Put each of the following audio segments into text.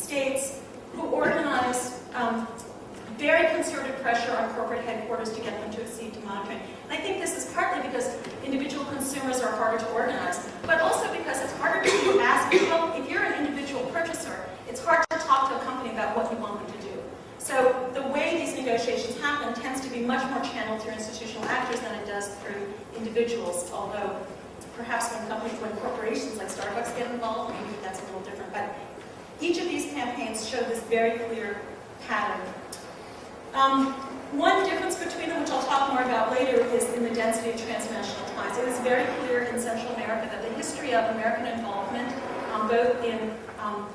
states who organize very concerted pressure on corporate headquarters to get them to accede to monitoring. And I think this is partly because individual consumers are harder to organize, but also because it's harder to ask people. If you're an individual purchaser, it's hard to talk to a company about what you want them to do. So the way these negotiations happen tends to be much more channeled through institutional actors than it does through individuals, although perhaps when corporations like Starbucks get involved, maybe that's a little different. But each of these campaigns show this very clear pattern. One difference between them, which I'll talk more about later, is in the density of transnational ties. It was very clear in Central America that the history of American involvement, both in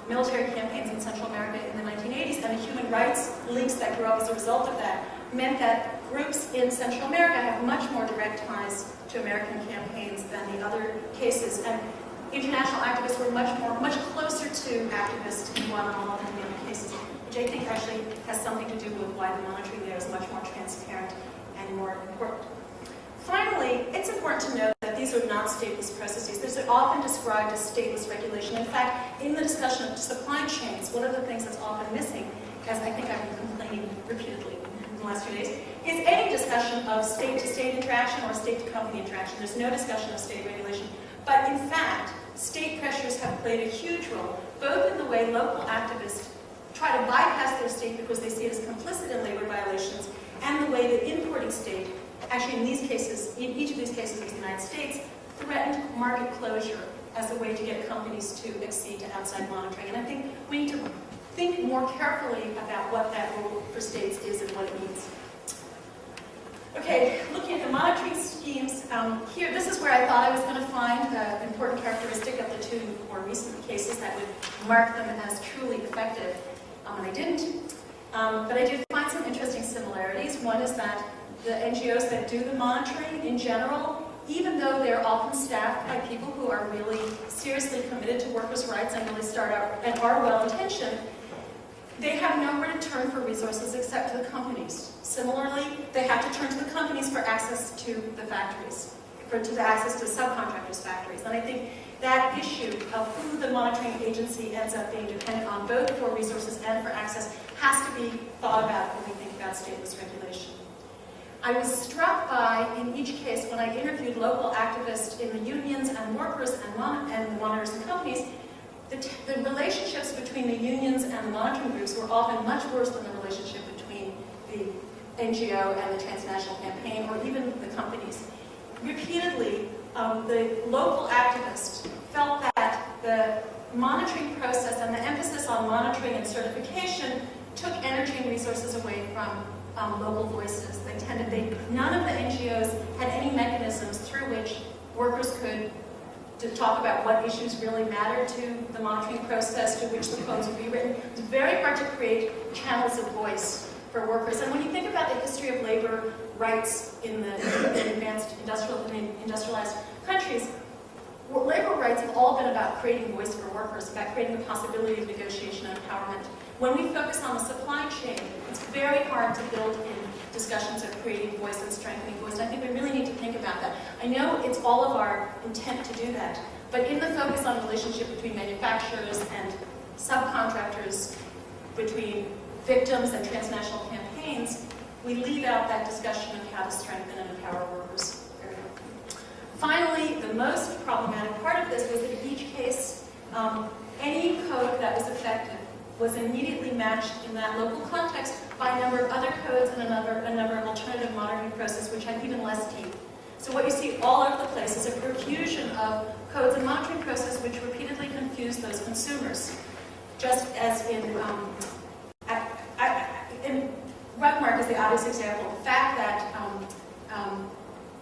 military campaigns in Central America in the 1980s and the human rights links that grew up as a result of that, meant that groups in Central America have much more direct ties to American campaigns than the other cases. And international activists were much closer to activists in Guatemala than the other cases, which I think actually has something to do with why the monitoring there is much more transparent and more important. Finally, it's important to note that these are not stateless processes. These are often described as stateless regulation. In fact, in the discussion of supply chains, one of the things that's often missing, as I think I've been complaining repeatedly in the last few days, is any discussion of state-to-state interaction or state-to-company interaction. There's no discussion of state regulation. But in fact, state pressures have played a huge role, both in the way local activists try to bypass their state because they see it as complicit in labor violations, and the way the importing state, actually in these cases, in each of these cases was the United States, threatened market closure as a way to get companies to accede to outside monitoring. And I think we need to think more carefully about what that role for states is and what it means. Okay, looking at the monitoring schemes, here, this is where I thought I was going to find an important characteristic of the two more recent cases that would mark them as truly effective, and I didn't. But I did find some interesting similarities. One is that the NGOs that do the monitoring in general, even though they're often staffed by people who are really seriously committed to workers' rights and really start out and are well-intentioned, they have nowhere to turn for resources except to the companies. Similarly, they have to turn to the companies for access to the factories, for access to subcontractors' factories. And I think that issue of who the monitoring agency ends up being dependent on, both for resources and for access, has to be thought about when we think about stateless regulation. I was struck by, in each case, when I interviewed local activists in the unions and workers and the monitors and companies, the relationships between the unions and the monitoring groups were often much worse than the relationship between the NGO and the transnational campaign, or even the companies. Repeatedly, the local activists felt that the monitoring process and the emphasis on monitoring and certification took energy and resources away from local voices. None of the NGOs had any mechanisms through which workers could talk about what issues really mattered to the monitoring process, to which the codes would be written. It's very hard to create channels of voice for workers. And when you think about the history of labor rights in the advanced industrialized countries, labor rights have all been about creating voice for workers, about creating the possibility of negotiation and empowerment. When we focus on the supply chain, it's very hard to build in discussions of creating voice and strengthening voice. And I think we really need to think about that. I know it's all of our intent to do that, but in the focus on the relationship between manufacturers and subcontractors, between victims and transnational campaigns, we leave out that discussion of how to strengthen and empower workers. Finally, the most problematic part of this was that in each case, any code that was effective was immediately matched in that local context by a number of other codes and a number of alternative monitoring processes which had even less teeth. So what you see all over the place is a profusion of codes and monitoring processes which repeatedly confuse those consumers. Just as in Wal-Mart is the obvious example. The fact that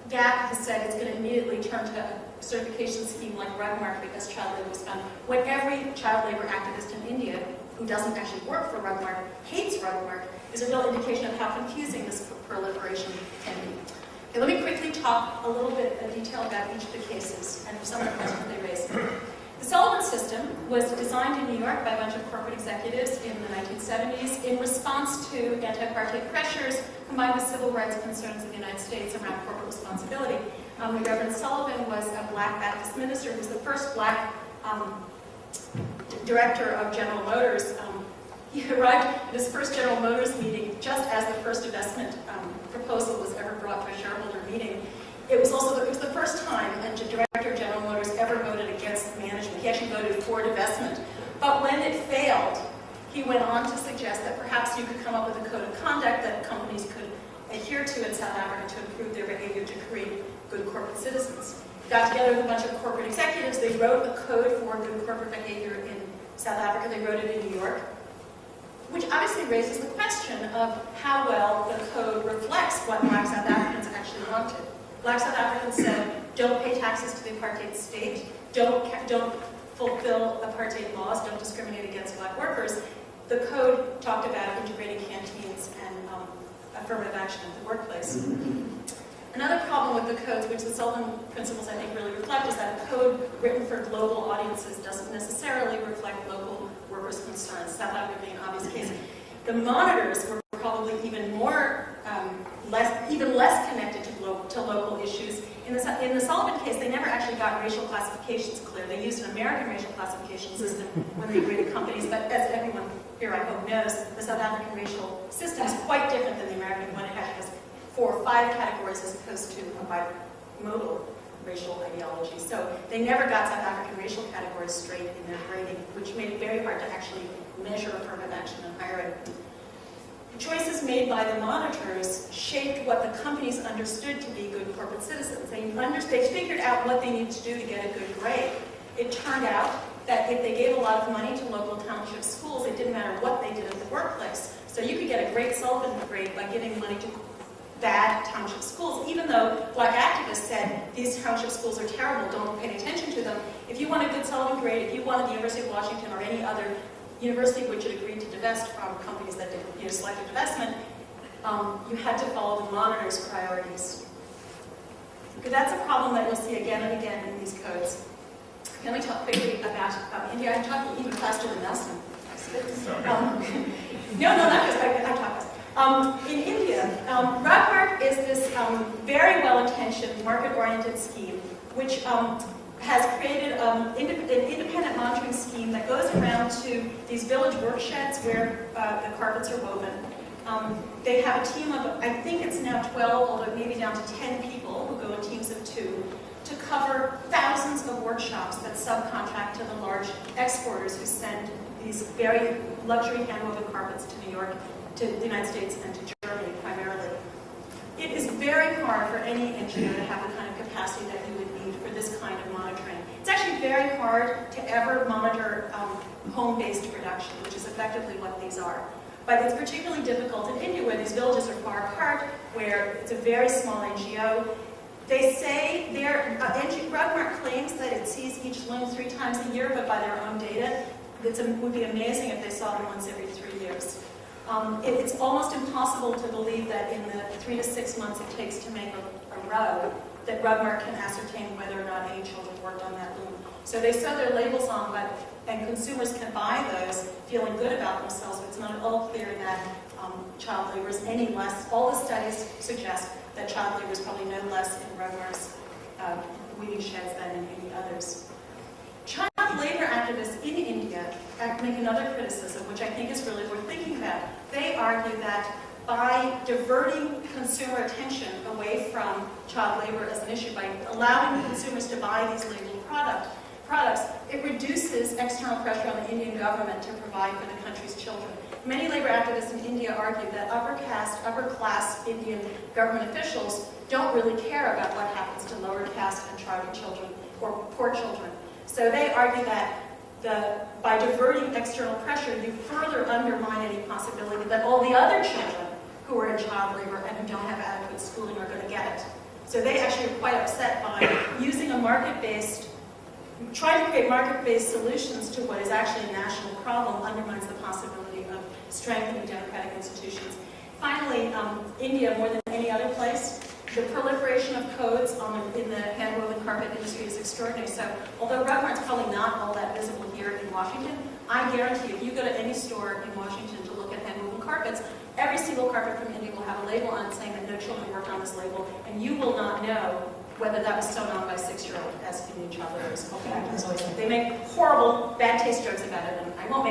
GAP has said it's going to immediately turn to a certification scheme like Wal-Mart because child labor was found, when every child labor activist in India who doesn't actually work for Wal-Mart hates Wal-Mart, is a real indication of how confusing this proliferation can be. Okay, let me quickly talk a little bit in detail about each of the cases and some of the questions they raised. The Seidman system was designed in New York by a bunch of corporate executives in the 1970s in response to anti-apartheid pressures combined with civil rights concerns in the United States around corporate responsibility. The Reverend Sullivan was a black Baptist minister who was the first black director of General Motors He arrived at his first General Motors meeting just as the first investment proposal was ever brought to a shareholder meeting. It was the first time a director of General Motors ever voted against management. He actually voted for divestment. But when it failed, he went on to suggest that perhaps you could come up with a code of conduct that companies could adhere to in South Africa to improve their behavior to create good corporate citizens. Got together with a bunch of corporate executives. They wrote a code for good corporate behavior in South Africa. They wrote it in New York, which obviously raises the question of how well the code reflects what Black South Africans actually wanted. Black South Africans said, don't pay taxes to the apartheid state, don't fulfill apartheid laws, don't discriminate against Black workers. The code talked about integrating canteens and affirmative action at the workplace. Another problem with the codes, which the Sullivan principles I think really reflect, is that a code written for global audiences doesn't necessarily reflect local workers' concerns. South Africa being an obvious case. The monitors were probably even more, less connected to local issues. In the Sullivan case, they never actually got racial classifications clear. They used an American racial classification system when they graded companies, but as everyone here I hope knows, the South African racial system is quite different than the American one. It actually has 4 or 5 categories as opposed to a bimodal racial ideology. So they never got South African racial categories straight in their grading, which made it very hard to actually measure affirmative action in hiring. Choices made by the monitors shaped what the companies understood to be good corporate citizens. They figured out what they needed to do to get a good grade. It turned out that if they gave a lot of money to local township schools, it didn't matter what they did at the workplace. So you could get a great Sullivan grade by giving money to bad township schools, even though Black activists said these township schools are terrible, don't pay attention to them. If you want a good Sullivan grade, if you wanted the University of Washington or any other university which had agreed to divest from companies that did selective divestment, you had to follow the monitor's priorities. Because that's a problem that you'll see again and again in these codes. Let me talk quickly about India. I'm talking even faster than Nelsen. No, not because I talk fast. In India, Wal-Mart is this very well-intentioned, market-oriented scheme which has created an independent monitoring scheme that goes around to these village work sheds where the carpets are woven. They have a team of, I think it's now 12, although maybe down to 10 people who go in teams of 2, to cover thousands of workshops that subcontract to the large exporters who send these very luxury hand-woven carpets to New York, to the United States, and to Germany primarily. It is very hard for any engineer to have the kind of capacity that you would need for this kind of monitoring. It's actually very hard to ever monitor home-based production, which is effectively what these are. But it's particularly difficult in India, where these villages are far apart, where it's a very small NGO. They say Wal-Mart claims that it sees each loom 3 times a year, but by their own data, it would be amazing if they saw them once every 3 years. It's almost impossible to believe that in the 3 to 6 months it takes to make a rug, that Wal-Mart can ascertain whether or not any children worked on that loom. So they sew their labels on, and consumers can buy those feeling good about themselves, but it's not at all clear that child labor is any less. All the studies suggest that child labor is probably no less in Wal-Mart's weaving sheds than in any others. Child labor activists in India make another criticism, which I think is really worth thinking about. They argue that by diverting consumer attention away from child labor as an issue, by allowing consumers to buy these labeled products, it reduces external pressure on the Indian government to provide for the country's children. Many labor activists in India argue that upper class Indian government officials don't really care about what happens to lower caste and tribal children or poor children. So they argue that by diverting external pressure, you further undermine any possibility that all the other children who are in child labor and who don't have adequate schooling are going to get it. So they actually are quite upset by using a market-based, trying to create market-based solutions to what is actually a national problem undermines the possibility of strengthening democratic institutions. Finally, India, more than any other place, the proliferation of codes in the hand-woven carpet industry is extraordinary. So although Wal-Mart's probably not all that visible here in Washington, I guarantee if you go to any store in Washington to look at hand-woven carpets, every single carpet from India will have a label on it saying that no children worked on this label, and you will not know whether that was sewn on by a 6-year-old, as Indian child labor is called. They make horrible, bad taste jokes about it, and I won't make